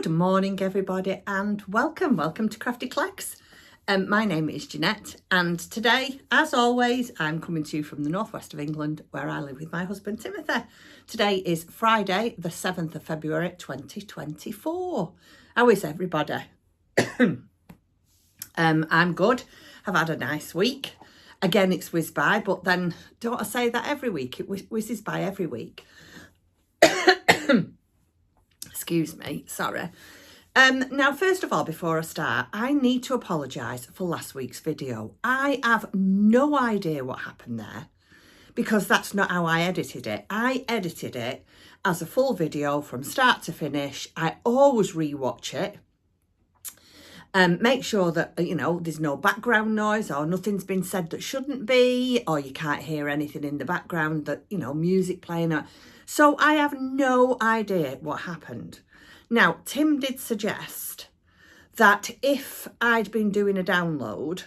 Good morning everybody and welcome to Crafty Cleggs. My name is Jeanette and today, as always, I'm coming to you from the northwest of England where I live with my husband Timothy. Today is Friday the 7th of February 2024. How is everybody? I'm good. I've had a nice week. Again, it's whizzed by, but then don't I say that every week? It whizzes by every week. Excuse me, sorry. Now, first of all, before I start, I need to apologise for last week's video. I have no idea what happened there because that's not how I edited it. I edited it as a full video from start to finish. I always rewatch it. Make sure that, you know, there's no background noise or nothing's been said that shouldn't be, or you can't hear anything in the background that, you know, music playing. So I have no idea what happened. Now, Tim did suggest that if I'd been doing a download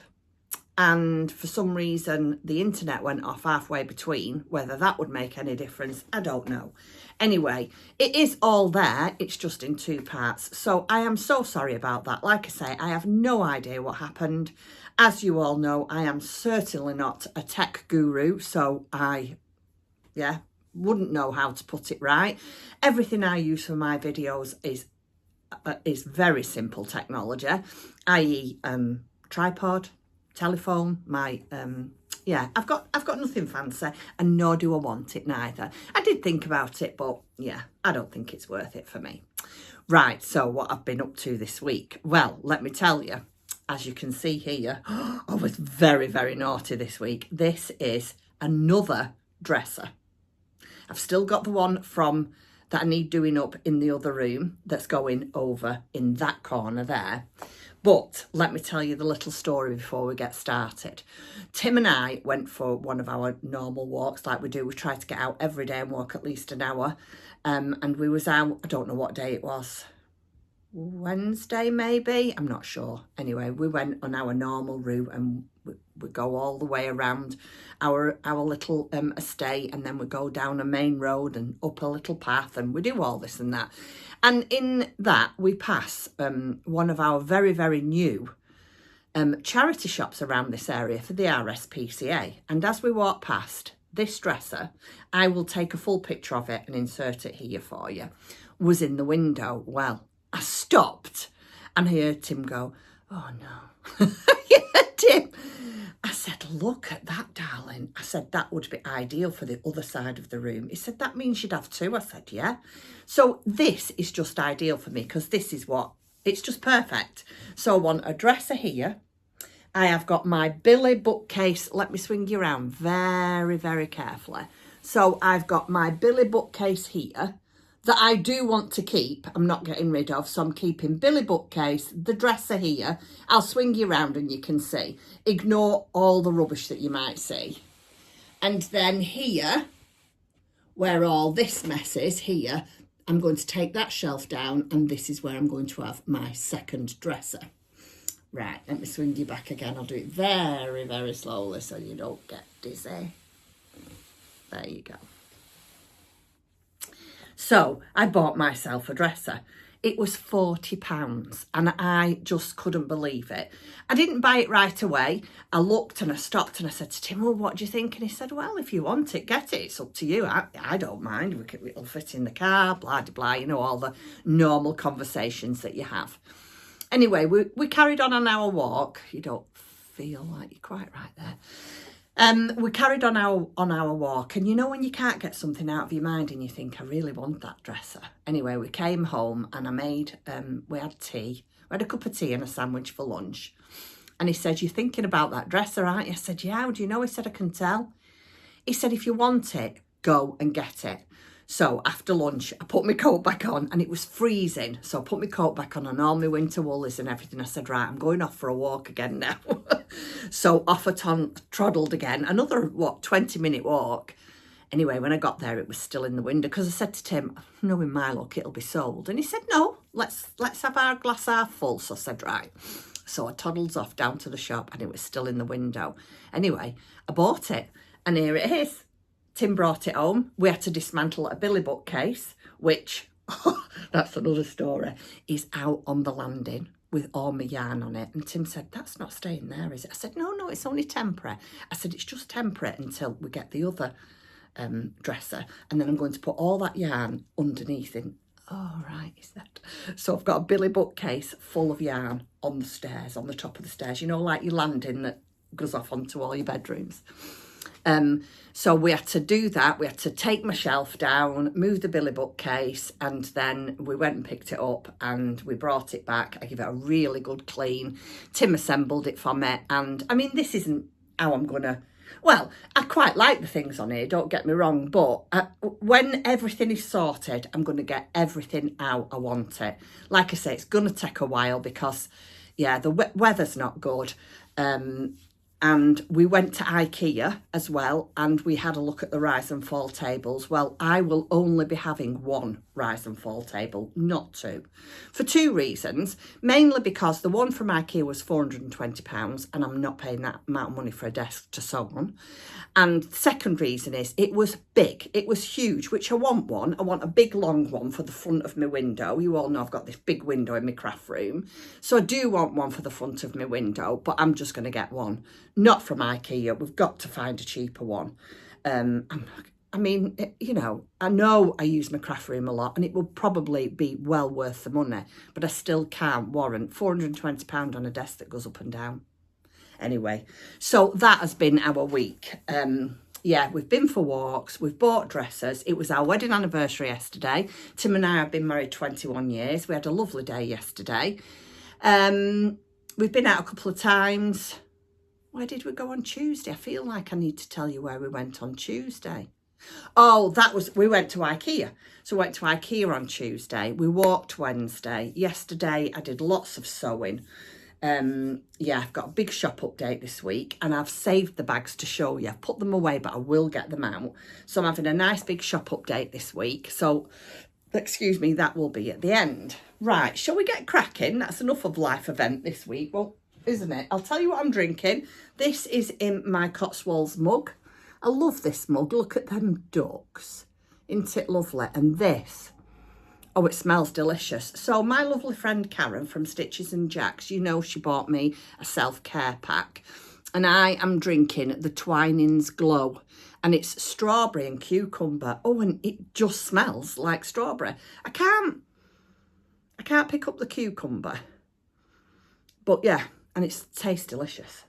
and for some reason the internet went off halfway between, whether that would make any difference, I don't know. Anyway, it is all there, it's just in two parts. So I am so sorry about that. Like I say, I have no idea what happened. As you all know, I am certainly not a tech guru, so I wouldn't know how to put it right. Everything I use for my videos is very simple technology, i.e. tripod, telephone, my I've got nothing fancy, and nor do I want it neither. I did think about it, but yeah, I don't think it's worth it for me. Right, so what I've been up to this week. Well, let me tell you, as you can see here, I was very, very naughty this week. This is another dresser. I've still got the one from that I need doing up in the other room that's going over in that corner there. But let me tell you the little story before we get started. Tim and I went for one of our normal walks like we do. We try to get out every day and walk at least an hour. And we was out, I don't know what day it was. Wednesday maybe, I'm not sure. Anyway, we went on our normal route and we go all the way around our little estate, and then we go down a main road and up a little path, and we do all this and that. And in that we pass one of our very, very new charity shops around this area for the RSPCA. And as we walk past this dresser, I will take a full picture of it and insert it here for you, was in the window. Well, I stopped and I heard Tim go, "Oh no." Yeah, Tim. I said, "Look at that, darling." I said, "That would be ideal for the other side of the room." He said, "That means you'd have two." I said, "Yeah." So this is just ideal for me because this is it's just perfect. So I want a dresser here. I have got my Billy bookcase. Let me swing you around very, very carefully. So I've got my Billy bookcase here that I do want to keep. I'm not getting rid of, so I'm keeping Billy bookcase, the dresser here. I'll swing you around and you can see. Ignore all the rubbish that you might see. And then here, where all this mess is, here, I'm going to take that shelf down, and this is where I'm going to have my second dresser. Right, let me swing you back again. I'll do it very, very slowly so you don't get dizzy. There you go. So I bought myself a dresser. It was £40 and I just couldn't believe it. I didn't buy it right away. I looked and I stopped and I said to Tim, "Well, what do you think?" And he said, "Well, if you want it, get it. It's up to you. I don't mind. It'll fit in the car, blah, blah, blah." You know, all the normal conversations that you have. Anyway, we carried on our walk. You don't feel like you're quite right there. We carried on our walk, and you know when you can't get something out of your mind and you think, "I really want that dresser." Anyway, we came home and I made, we had tea. We had a cup of tea and a sandwich for lunch. And he said, "You're thinking about that dresser, aren't you?" I said, "Yeah, how do you know?" He said, "I can tell." He said, "If you want it, go and get it." So after lunch, I put my coat back on and it was freezing. So I put my coat back on and all my winter woolies and everything. I said, "Right, I'm going off for a walk again now." So off I toddled again. Another, 20-minute walk. Anyway, when I got there, it was still in the window because I said to Tim, "Knowing my luck, it'll be sold." And he said, "No, let's have our glass half full." So I said, "Right." So I toddled off down to the shop and it was still in the window. Anyway, I bought it and here it is. Tim brought it home. We had to dismantle a Billy bookcase, which that's another story, is out on the landing with all my yarn on it. And Tim said, that's not staying there, is it? I said, no, it's only temporary. I said, it's just temporary until we get the other dresser. And then I'm going to put all that yarn underneath in. Oh, right, is that? So I've got a billy bookcase full of yarn on the stairs, on the top of the stairs. You know, like your landing that goes off onto all your bedrooms. So we had to do that. We had to take my shelf down, move the billy bookcase, and then we went and picked it up and we brought it back. I give it a really good clean. Tim assembled it for me. And I mean, this isn't how I'm going to... Well, I quite like the things on here, don't get me wrong, but when everything is sorted, I'm going to get everything out I want it. Like I say, it's going to take a while because, yeah, the weather's not good. And we went to IKEA as well, and we had a look at the rise and fall tables. Well, I will only be having one rise and fall table, not two. For two reasons. Mainly because the one from IKEA was £420, and I'm not paying that amount of money for a desk to sew on. And the second reason is it was big. It was huge, which I want one. I want a big, long one for the front of my window. You all know I've got this big window in my craft room. So I do want one for the front of my window, but I'm just going to get one. Not from IKEA. We've got to find a cheaper one. I mean, you know I use my craft room a lot and it will probably be well worth the money, but I still can't warrant £420 on a desk that goes up and down. Anyway, so that has been our week. Yeah, we've been for walks, we've bought dresses. It was our wedding anniversary yesterday. Tim and I have been married 21 years. We had a lovely day yesterday. We've been out a couple of times. Where did we go on Tuesday? I feel like I need to tell you where we went on Tuesday. Oh, we went to IKEA. So we went to IKEA on Tuesday. We walked Wednesday. Yesterday, I did lots of sewing. Yeah, I've got a big shop update this week and I've saved the bags to show you. I've put them away, but I will get them out. So I'm having a nice big shop update this week. So, excuse me, that will be at the end. Right, shall we get cracking? That's enough of life event this week. Well, isn't it? I'll tell you what I'm drinking. This is in my Cotswolds mug. I love this mug. Look at them ducks. Isn't it lovely? And this, oh, it smells delicious. So my lovely friend Karen from Stitches and Jacks, you know she bought me a self-care pack. And I am drinking the Twinings Glow. And it's strawberry and cucumber. Oh, and it just smells like strawberry. I can't pick up the cucumber. But yeah, and it tastes delicious.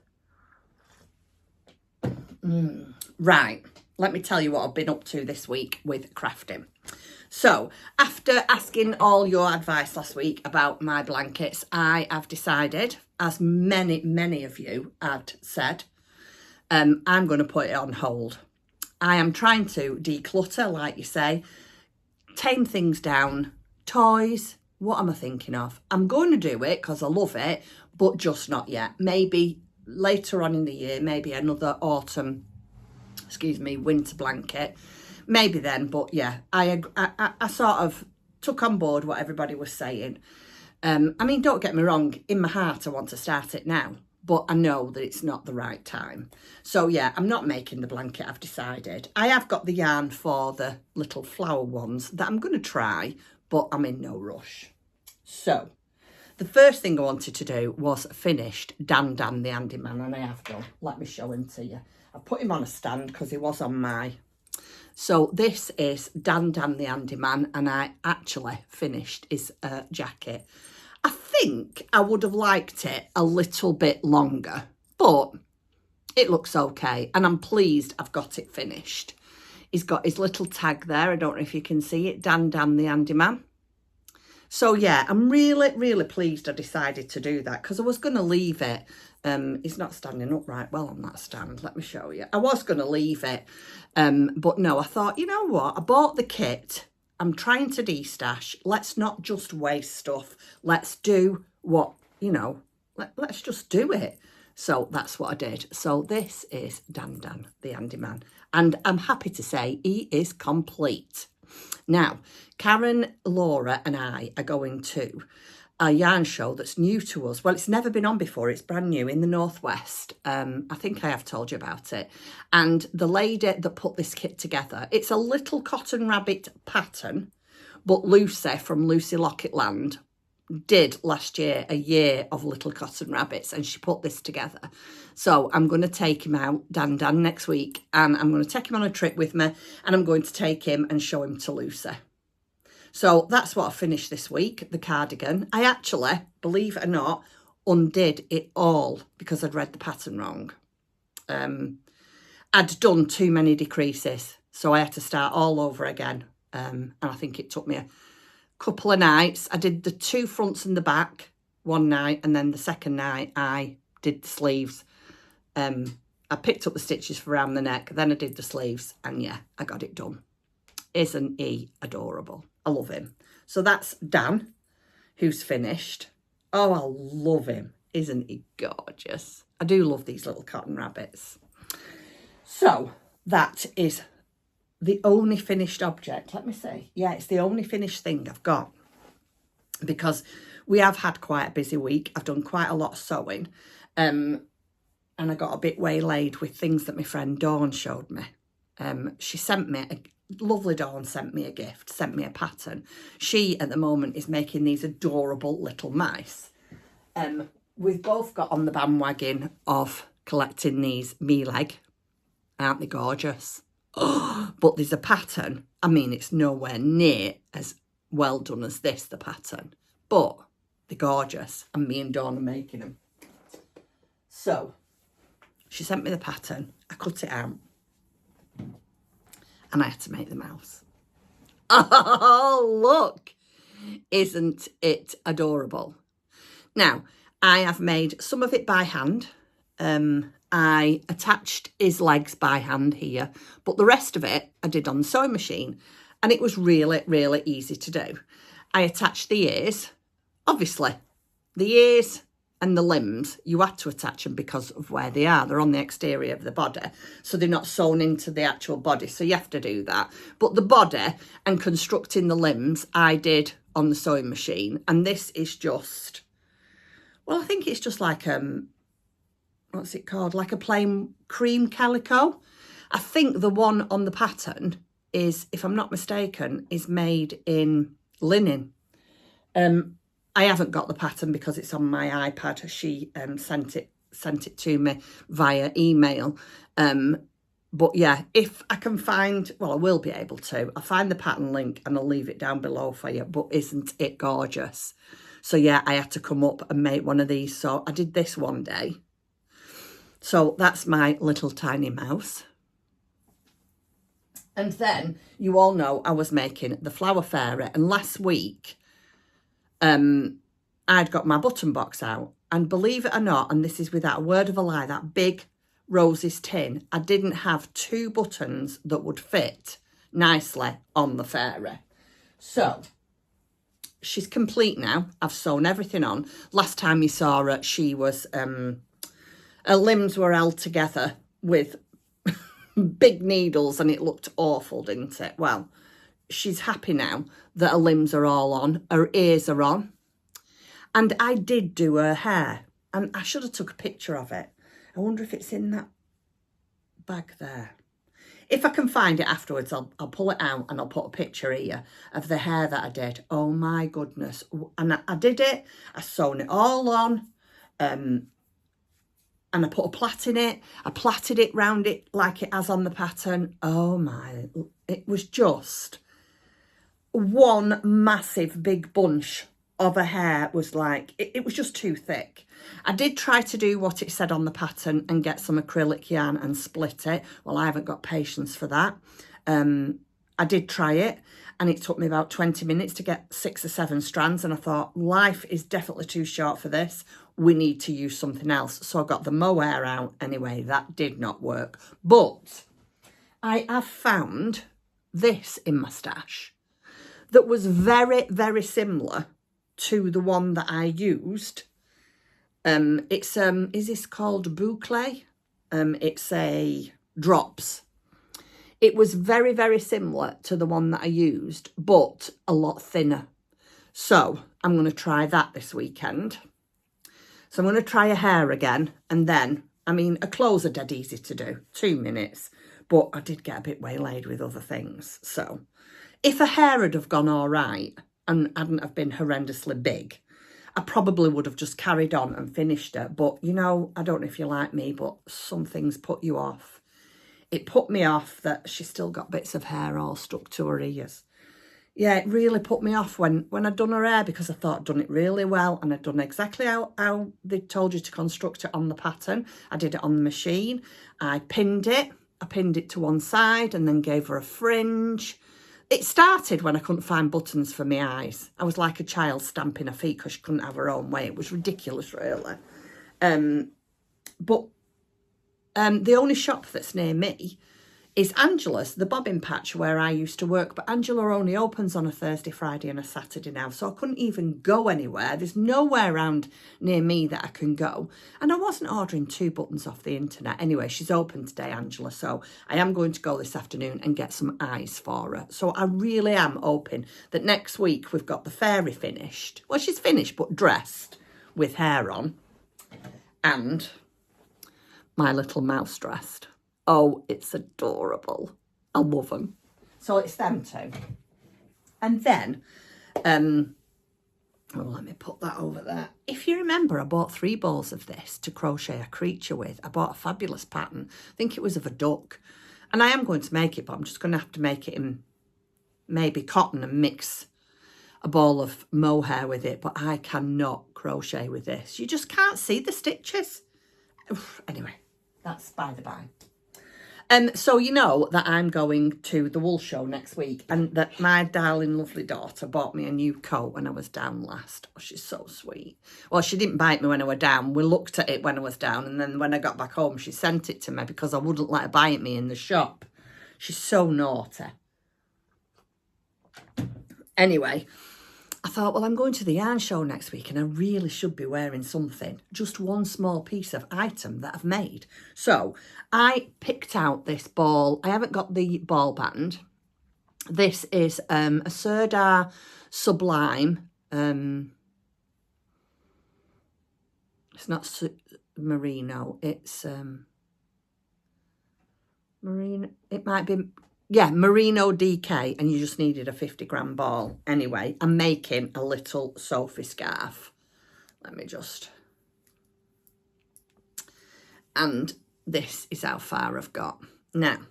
Right, let me tell you what I've been up to this week with crafting. So, after asking all your advice last week about my blankets, I have decided, as many of you had said, I'm going to put it on hold. I am trying to declutter, like you say, tame things down, toys. What am I thinking of? I'm going to do it because I love it, but just not yet. Maybe later on in the year, maybe another winter blanket. Maybe then, but yeah, I sort of took on board what everybody was saying. I mean, don't get me wrong, in my heart I want to start it now, but I know that it's not the right time. So yeah, I'm not making the blanket, I've decided. I have got the yarn for the little flower ones that I'm going to try, but I'm in no rush. So, the first thing I wanted to do was finished Dan Dan the Handyman, and I have done. Let me show him to you. I put him on a stand because he was on my... So this is Dan Dan the Handyman, and I actually finished his jacket. I think I would have liked it a little bit longer, but it looks okay, and I'm pleased I've got it finished. He's got his little tag there. I don't know if you can see it, Dan Dan the Handyman. So yeah, I'm really pleased I decided to do that because I was going to leave it. He's not standing upright well on that stand. Let me show you. I was going to leave it, but no, I thought, you know what? I bought the kit. I'm trying to de-stash. Let's not just waste stuff. Let's do what, you know, let's just do it. So that's what I did. So this is Dan Dan, the Handyman. And I'm happy to say he is complete. Now, Karen, Laura and I are going to a yarn show that's new to us. Well, it's never been on before. It's brand new in the Northwest. I think I have told you about it. And the lady that put this kit together, it's a little cotton rabbit pattern, But Lucy from Lucy Locketland did last year a year of little cotton rabbits, and she put this together. So I'm going to take him out, Dan, next week, and I'm going to take him on a trip with me, and I'm going to take him and show him to Lucy. So that's what I finished this week, the cardigan. I actually, believe it or not, undid it all because I'd read the pattern wrong. I'd done too many decreases, so I had to start all over again. And I think it took me a couple of nights. I did the 2 fronts and the back one night, and then the second night I did the sleeves. I picked up the stitches for around the neck, then I did the sleeves, and yeah, I got it done. Isn't he adorable? I love him. So that's Dan, who's finished. Oh, I love him. Isn't he gorgeous? I do love these little cotton rabbits. So that is the only finished object. Let me see. Yeah, it's the only finished thing I've got, because we have had quite a busy week. I've done quite a lot of sewing, and I got a bit waylaid with things that my friend Dawn showed me. She sent me, lovely Dawn sent me a gift, sent me a pattern. She, at the moment, is making these adorable little mice. We've both got on the bandwagon of collecting these Clegg. Aren't they gorgeous? Oh, but there's a pattern. I mean, it's nowhere near as well done as this, the pattern. But they're gorgeous, and me and Dawn are making them. So she sent me the pattern. I cut it out, and I had to make the mouse. Oh, look. Isn't it adorable? Now, I have made some of it by hand. I attached his legs by hand here, but the rest of it I did on the sewing machine, and it was really, really easy to do. I attached the ears. Obviously, the ears and the limbs, you had to attach them because of where they are. They're on the exterior of the body, so they're not sewn into the actual body, so you have to do that. But the body and constructing the limbs, I did on the sewing machine, and this is just, well, I think it's just like, what's it called? Like a plain cream calico. I think the one on the pattern is, if I'm not mistaken, is made in linen. I haven't got the pattern because it's on my iPad. She sent it to me via email. But yeah, if I can find, well, I will be able to. I'll find the pattern link and I'll leave it down below for you. But isn't it gorgeous? So yeah, I had to come up and make one of these. So I did this one day. So that's my little tiny mouse. And then you all know I was making the flower fairy. And last week, I'd got my button box out. And believe it or not, and this is without a word of a lie, that big Roses tin, I didn't have 2 buttons that would fit nicely on the fairy. So she's complete now. I've sewn everything on. Last time you saw her, she was, her limbs were held together with big needles and it looked awful, didn't it? Well, she's happy now that her limbs are all on, her ears are on. And I did do her hair, and I should have took a picture of it. I wonder if it's in that bag there. If I can find it afterwards, I'll pull it out and I'll put a picture here of the hair that I did. Oh my goodness. And I did it. I sewn it all on. And I put a plait in it. I plaited it round it like it has on the pattern. Oh my. It was just one massive big bunch of her hair. Was like, it was just too thick. I did try to do what it said on the pattern and get some acrylic yarn and split it. Well, I haven't got patience for that. I did try it, and it took me about 20 minutes to get 6 or 7 strands, and I thought, life is definitely too short for this. We need to use something else. So I got the mohair out anyway. That did not work. But I have found this in my stash that was very, very similar to the one that I used. It's is this called boucle? It's a drops. It was very, very similar to the one that I used, but a lot thinner. So I'm going to try that this weekend. So I'm going to try a hair again, and then, I mean, a clothes are dead easy to do, 2 minutes, but I did get a bit waylaid with other things. So If her hair had have gone all right and hadn't have been horrendously big, I probably would have just carried on and finished it. But, you know, I don't know if you're like me, but some things put you off. It put me off that she's still got bits of hair all stuck to her ears. Yeah, it really put me off when I'd done her hair, because I thought I'd done it really well and I'd done exactly how they told you to construct it on the pattern. I did it on the machine. I pinned it to one side and then gave her a fringe. It started when I couldn't find buttons for my eyes. I was like a child stamping her feet because she couldn't have her own way. It was ridiculous, really. But the only shop that's near me is Angela's, the bobbin patch where I used to work. But Angela only opens on a Thursday, Friday and a Saturday now. So I couldn't even go anywhere. There's nowhere around near me that I can go. And I wasn't ordering 2 buttons off the internet. Anyway, she's open today, Angela. So I am going to go this afternoon and get some eyes for her. So I really am hoping that next week we've got the fairy finished. Well, she's finished, but dressed with hair on. And my little mouse dressed. Oh, it's adorable. I love them. So it's them two. And then, let me put that over there. If you remember, I bought 3 balls of this to crochet a creature with. I bought a fabulous pattern. I think it was of a duck. And I am going to make it, but I'm just going to have to make it in maybe cotton and mix a ball of mohair with it. But I cannot crochet with this. You just can't see the stitches. Anyway, that's by the by. So you know that I'm going to the wool show next week, and that my darling lovely daughter bought me a new coat when I was down last. Oh, she's so sweet. Well, she didn't bite me when I was down. We looked at it when I was down, and then when I got back home, she sent it to me because I wouldn't let her bite me in the shop. She's so naughty. Anyway, I thought, well, I'm going to the yarn show next week and I really should be wearing something, just one small piece of item that I've made. So I picked out this ball. I haven't got the ball band. This is a Serdar Sublime. It's not merino. It's merino. It might be... Yeah, merino DK, and you just needed a 50-gram ball. Anyway, I'm making a little Sophie scarf. Let me just... And this is how far I've got. Now,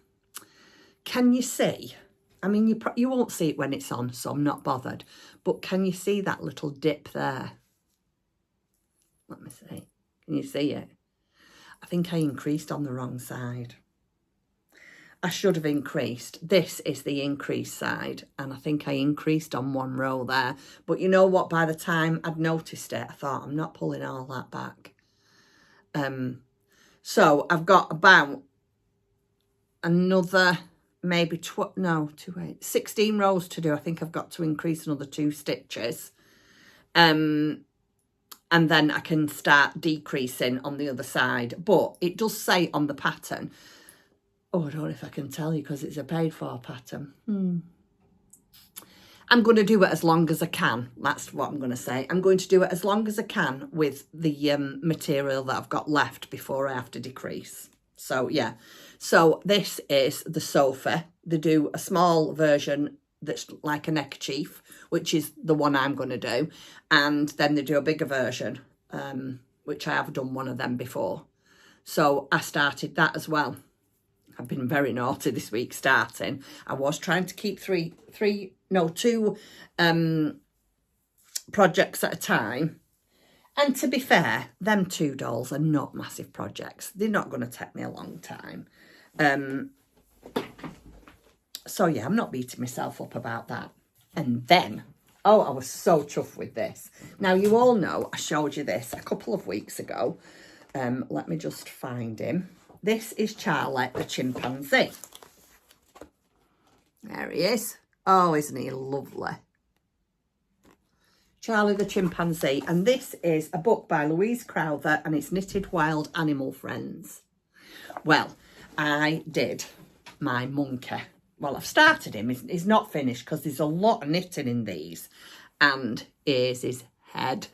can you see? I mean, you won't see it when it's on, so I'm not bothered. But can you see that little dip there? Let me see. Can you see it? I think I increased on the wrong side. I should have increased. This is the increased side, and I think I increased on one row there. But you know what? By the time I'd noticed it, I thought, I'm not pulling all that back. So I've got about another maybe 16 rows to do. I think I've got to increase another 2 stitches. And then I can start decreasing on the other side. But it does say on the pattern... Oh, I don't know if I can tell you because it's a paid-for pattern. I'm going to do it as long as I can. That's what I'm going to say. I'm going to do it as long as I can with the material that I've got left before I have to decrease. So, yeah. So, this is the Sophie. They do a small version that's like a neckerchief, which is the one I'm going to do. And then they do a bigger version, which I have done one of them before. So, I started that as well. I've been very naughty this week starting. I was trying to keep two projects at a time. And to be fair, them 2 dolls are not massive projects. They're not going to take me a long time. So, yeah, I'm not beating myself up about that. And then, oh, I was so chuffed with this. Now, you all know I showed you this a couple of weeks ago. Let me just find him. This is Charlie the chimpanzee. There he is. Oh, isn't he lovely? Charlie the chimpanzee. And this is a book by Louise Crowther, and it's Knitted Wild Animal Friends. Well, I did my monkey. Well, I've started him. He's not finished because there's a lot of knitting in these. And here's his head.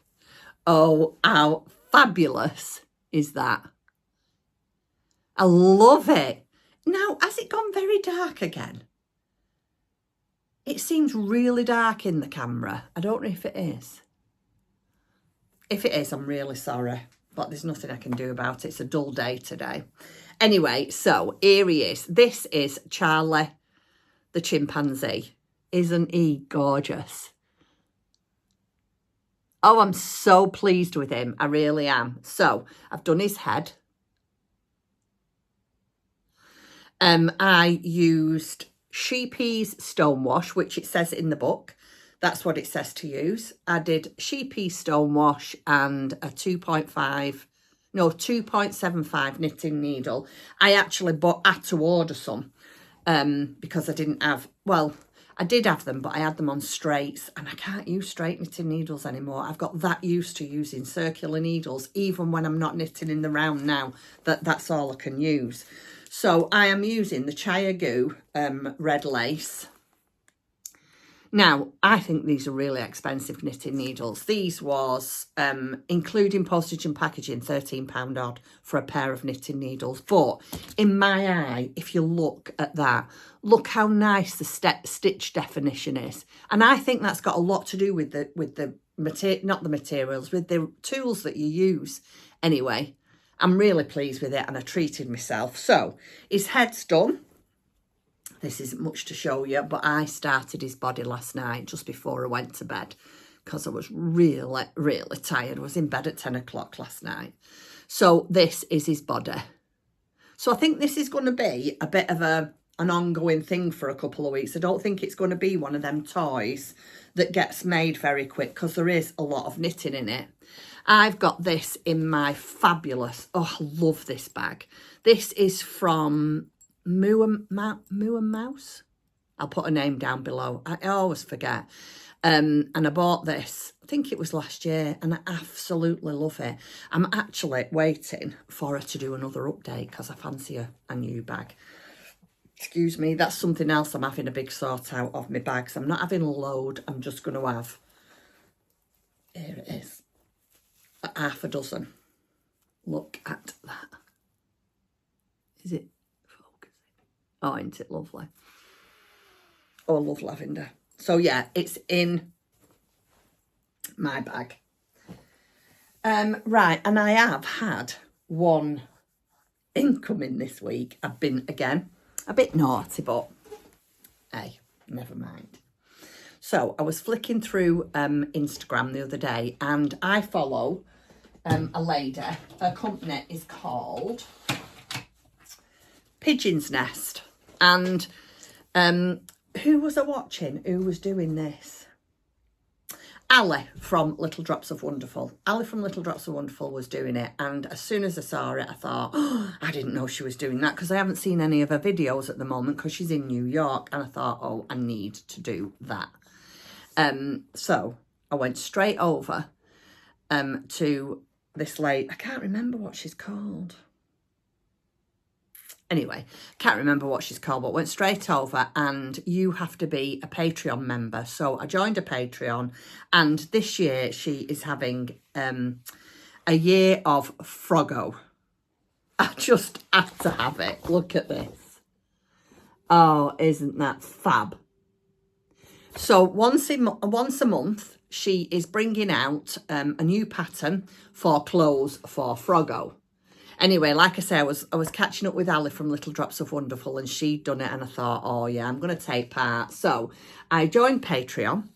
Oh, how fabulous is that? I love it. Now, has it gone very dark again? It seems really dark in the camera. I don't know if it is. If it is, I'm really sorry, but there's nothing I can do about it. It's a dull day today. Anyway, so here he is. This is Charlie the chimpanzee. Isn't he gorgeous? Oh, I'm so pleased with him. I really am. So I've done his head. I used Sheepy's Stonewash, which it says in the book. That's what it says to use. I did Sheepy's Stonewash and a 2.75 knitting needle. I actually had to order some because I didn't have, well, I did have them, but I had them on straights, and I can't use straight knitting needles anymore. I've got that used to using circular needles, even when I'm not knitting in the round now, that's all I can use. So I am using the Chiagoo red lace. Now, I think these are really expensive knitting needles. These was, including postage and packaging, £13 odd for a pair of knitting needles. But in my eye, if you look at that, look how nice the stitch definition is. And I think that's got a lot to do with the not the materials, with the tools that you use. Anyway, I'm really pleased with it, and I treated myself. So his head's done. This isn't much to show you, but I started his body last night just before I went to bed because I was really, really tired. I was in bed at 10 o'clock last night. So this is his body. So I think this is going to be a bit of an ongoing thing for a couple of weeks. I don't think it's going to be one of them toys that gets made very quick because there is a lot of knitting in it. I've got this in my fabulous, oh, I love this bag. This is from Moo and Mouse. I'll put a name down below. I always forget. And I bought this, I think it was last year, and I absolutely love it. I'm actually waiting for her to do another update because I fancy a new bag. Excuse me, that's something else I'm having a big sort out of my bags. I'm not having a load, I'm just going to have, here it is, half a dozen. Look at that. Is it focusing? Oh, isn't it lovely? Oh, I love lavender. So yeah, it's in my bag. Right, and I have had one incoming this week. I've been, again, a bit naughty, but hey, never mind. So I was flicking through Instagram the other day, and I follow a lady. Her company is called Pigeon's Nest. And who was I watching? Who was doing this? Ali from Little Drops of Wonderful. Ali from Little Drops of Wonderful was doing it. And as soon as I saw it, I thought, oh, I didn't know she was doing that because I haven't seen any of her videos at the moment because she's in New York. And I thought, oh, I need to do that. So I went straight over to this lady. I can't remember what she's called. Anyway, can't remember what she's called, but went straight over, and you have to be a Patreon member. So I joined a Patreon, and this year she is having a year of Froggo. I just had to have it. Look at this. Oh, isn't that fab? So once a month, she is bringing out a new pattern for clothes for Froggo. Anyway, like I say, I was catching up with Ali from Little Drops of Wonderful, and she'd done it, and I thought, oh yeah, I'm going to take part. So I joined Patreon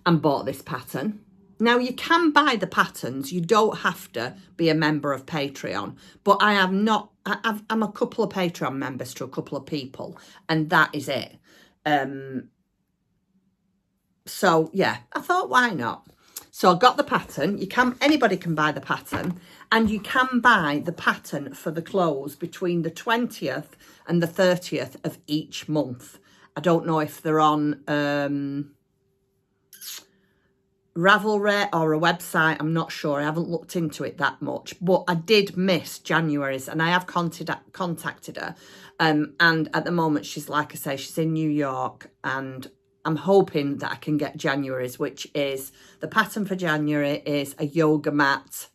and bought this pattern. Now, you can buy the patterns. You don't have to be a member of Patreon, but I'm a couple of Patreon members to a couple of people, and that is it. So yeah, I thought, why not? So I got the pattern. Anybody can buy the pattern, and you can buy the pattern for the clothes between the 20th and the 30th of each month. I don't know if they're on Ravelry or a website. I'm not sure. I haven't looked into it that much, but I did miss January's, and I have contacted her. And at the moment, she's, like I say, she's in New York, and I'm hoping that I can get January's, which is, the pattern for January is a yoga mat,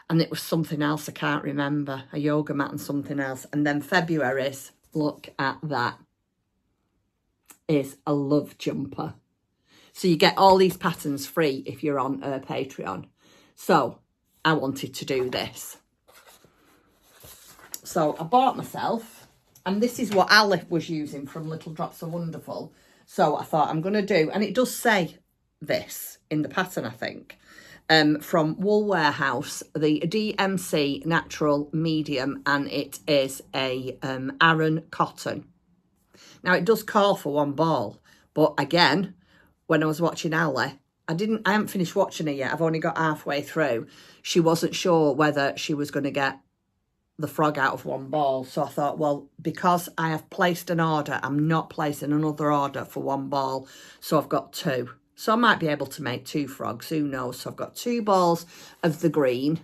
and it was something else I can't remember, a yoga mat and something else. And then February's, look at that. is a love jumper. So you get all these patterns free if you're on Patreon. So I wanted to do this. So I bought myself, and this is what Ali was using from Little Drops of Wonderful. So I thought I'm going to do, and it does say this in the pattern, I think, from Wool Warehouse, the DMC Natural Medium, and it is a Aran cotton. Now it does call for one ball, but again, when I was watching Ali, I haven't finished watching it yet. I've only got halfway through. She wasn't sure whether she was going to get the frog out of one ball. So I thought, well, because I have placed an order, I'm not placing another order for one ball. So I've got two. So I might be able to make two frogs, who knows? So I've got 2 balls of the green.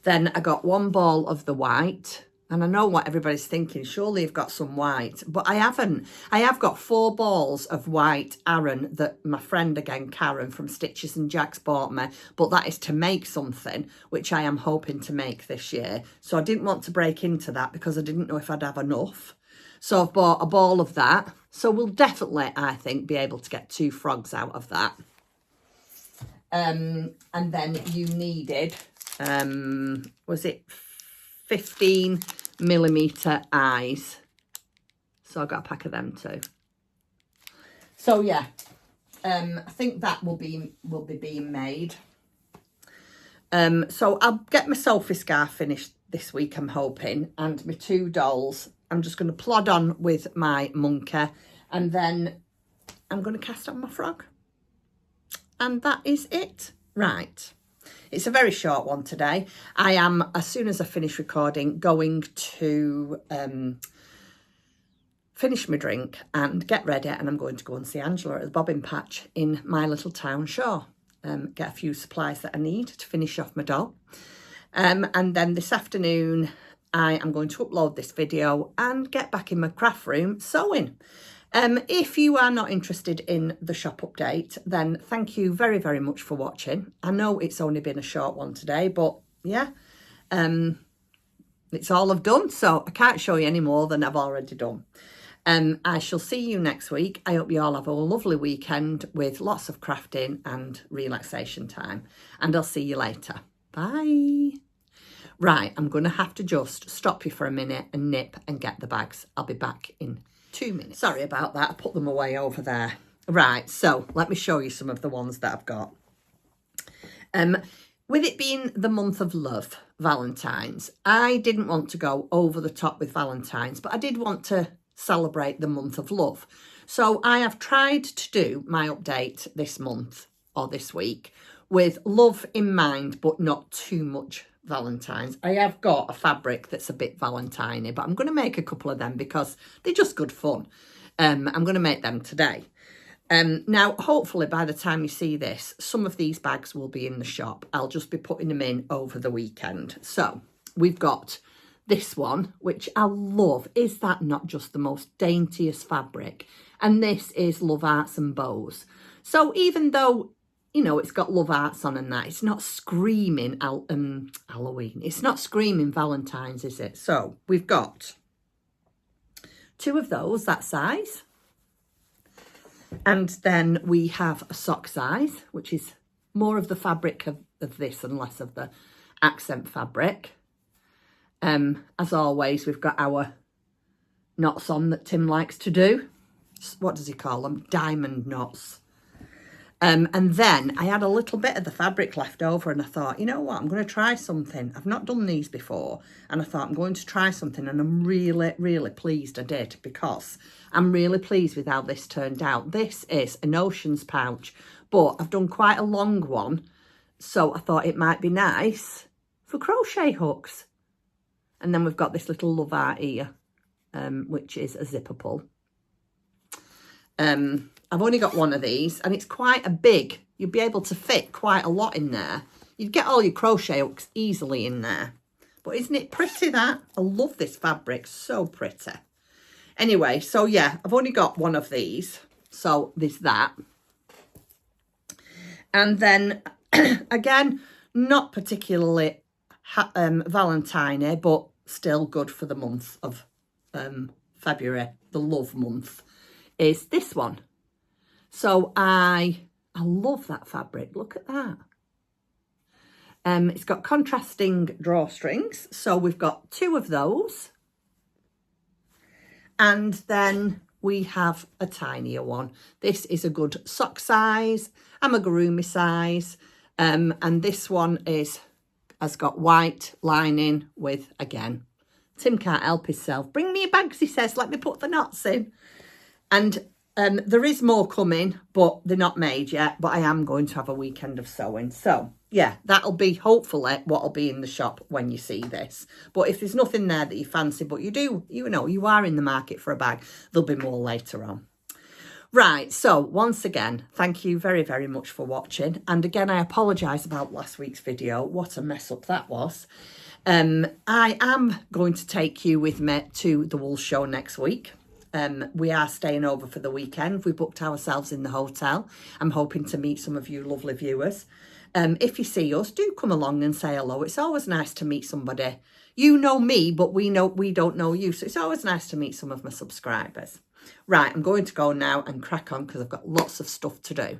Then I got 1 ball of the white. And I know what everybody's thinking, surely you've got some white. But I haven't. I have got 4 balls of white Aran that my friend again, Karen from Stitches and Jacks, bought me. But that is to make something, which I am hoping to make this year. So I didn't want to break into that because I didn't know if I'd have enough. So I've bought a ball of that. So we'll definitely, I think, be able to get 2 frogs out of that. And then you needed, was it 15mm eyes? So I got a pack of them too. So yeah, I think that will be being made. So I'll get my Sophie scarf finished this week, I'm hoping, and my 2 dolls. I'm just going to plod on with my monkey, and then I'm going to cast on my frog. And that is it. Right. It's a very short one today. I am, as soon as I finish recording, going to finish my drink and get ready, and I'm going to go and see Angela at the bobbin patch in my little town show. Get a few supplies that I need to finish off my doll. And then this afternoon, I am going to upload this video and get back in my craft room sewing. If you are not interested in the shop update, then thank you very, very much for watching. I know it's only been a short one today, but yeah, it's all I've done, so I can't show you any more than I've already done. I shall see you next week. I hope you all have a lovely weekend with lots of crafting and relaxation time, and I'll see you later. Bye. Right, I'm going to have to just stop you for a minute and nip and get the bags. I'll be back in 2 minutes. Sorry about that. I put them away over there. Right, so let me show you some of the ones that I've got. With it being the month of love, Valentine's, I didn't want to go over the top with Valentine's, but I did want to celebrate the month of love. So I have tried to do my update this month or this week with love in mind, but not too much Valentine's. I have got a fabric that's a bit Valentine-y, but I'm going to make a couple of them because they're just good fun. I'm going to make them today. Now, hopefully by the time you see this, some of these bags will be in the shop. I'll just be putting them in over the weekend. So we've got this one, which I love. Is that not just the most daintiest fabric? And this is Love Arts and Bows. So even though, you know, it's got Love Arts on and that, it's not screaming Halloween. It's not screaming Valentine's, is it? So we've got 2 of those, that size. And then we have a sock size, which is more of the fabric of this and less of the accent fabric. As always, we've got our knots on that Tim likes to do. What does he call them? Diamond knots. And then I had a little bit of the fabric left over, and I thought, you know what, I'm going to try something. I've not done these before, and I thought I'm going to try something, and I'm really, really pleased I did, because I'm really pleased with how this turned out. This is an Oceans pouch, but I've done quite a long one, so I thought it might be nice for crochet hooks. And then we've got this little love art here, which is a zipper pull. I've only got one of these, and it's quite a big. You'll be able to fit quite a lot in there. You'd get all your crochet hooks easily in there. But isn't it pretty, that? I love this fabric, so pretty. Anyway, so yeah, I've only got one of these. So there's that. And then, again, not particularly Valentine, but still good for the month of February, the love month, is this one. So I love that fabric. Look at that. It's got contrasting drawstrings. So we've got 2 of those. And then we have a tinier one. This is a good sock size, amigurumi size. And this one has got white lining with, again, Tim can't help himself. Bring me a bag, he says, let me put the knots in. And there is more coming, but they're not made yet. But I am going to have a weekend of sewing. So, yeah, that'll be hopefully what'll be in the shop when you see this. But if there's nothing there that you fancy, but you are in the market for a bag, there'll be more later on. Right, so once again, thank you very, very much for watching. And again, I apologise about last week's video. What a mess up that was. I am going to take you with me to the wool show next week. We are staying over for the weekend. We booked ourselves in the hotel. I'm hoping to meet some of you lovely viewers. If you see us, do come along and say hello. It's always nice to meet somebody. You know me, but we don't know you. So it's always nice to meet some of my subscribers. Right, I'm going to go now and crack on because I've got lots of stuff to do.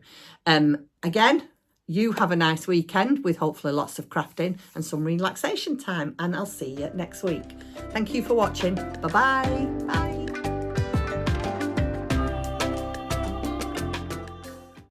Again, you have a nice weekend with hopefully lots of crafting and some relaxation time. And I'll see you next week. Thank you for watching. Bye-bye. Bye.